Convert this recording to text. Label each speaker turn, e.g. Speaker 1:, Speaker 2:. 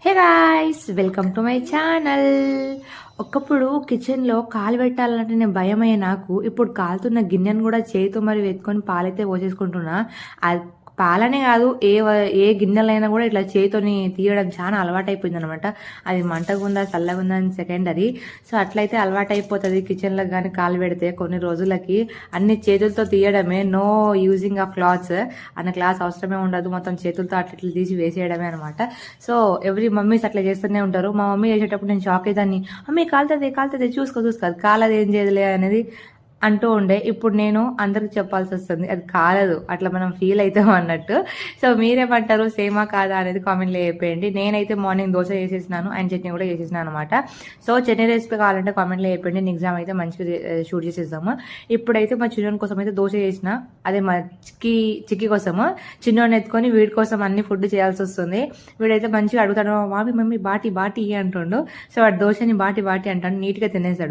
Speaker 1: Hey guys, welcome to my channel. ఒకప్పుడు కిచెన్లో కాలు పెట్టాలంటేనే భయమయ్యే నాకు ఇప్పుడు కాలుతున్న గిన్నెను కూడా చేతితో మరి వెతుకొని పాలైతే పోసేసుకుంటున్నా. అది పాలనే కాదు, ఏ గిన్నెలైనా కూడా ఇట్లా చేతితోని తీయడం చాలా అలవాటైపోయింది అనమాట. అది మంటగుందా చల్లగుందా అని సెకండరీ. సో అట్లయితే అలవాటైపోతుంది. కిచెన్లో కానీ కాలు పెడితే కొన్ని రోజులకి అన్ని చేతులతో తీయడమే, నో యూజింగ్ ఆఫ్ క్లాత్స్ అన్న క్లాస్ అవసరమే ఉండదు. మొత్తం చేతులతో అట్లా తీసి వేసేయడమే అనమాట. సో ఎవ్రీ మమ్మీస్ అట్లా చేస్తూనే ఉంటారు. మా మమ్మీ చేసేటప్పుడు నేను షాక్ అయ్యేదాన్ని, మమ్మీ కాలుతుంది చూసుకోదు కాలది ఏం చేయదులే అనేది అంటూ ఉండే. ఇప్పుడు నేను అందరికి చెప్పాల్సి వస్తుంది, అది కాలదు, అట్లా మనం ఫీల్ అవుతాం అన్నట్టు. సో మీరేమంటారు, సేమా కాదా అనేది కామెంట్లో చెప్పేయండి. నేనైతే మార్నింగ్ దోశ చేసేసినాను అండ్ చట్నీ కూడా చేసేసినాను అనమాట. సో చట్నీ రెసిపీ కావాలంటే కామెంట్లో చెప్పండి. నేను ఎగ్జామ్ అయితే మంచిగా షూట్ చేసేద్దాము. ఇప్పుడైతే మా చిన్నోని కోసం అయితే దోశ చేసిన, అదే మా చిక్కి కోసము చిన్నోని ఎత్తుకొని వీడి కోసం అన్ని ఫుడ్ చేయాల్సి వస్తుంది. వీడైతే మంచిగా అడుగుతాడు, మమ్మీ బాటి అంటుండు. సో వాడు దోశని బాటి అంటాడు, నీట్గా తినేసాడు.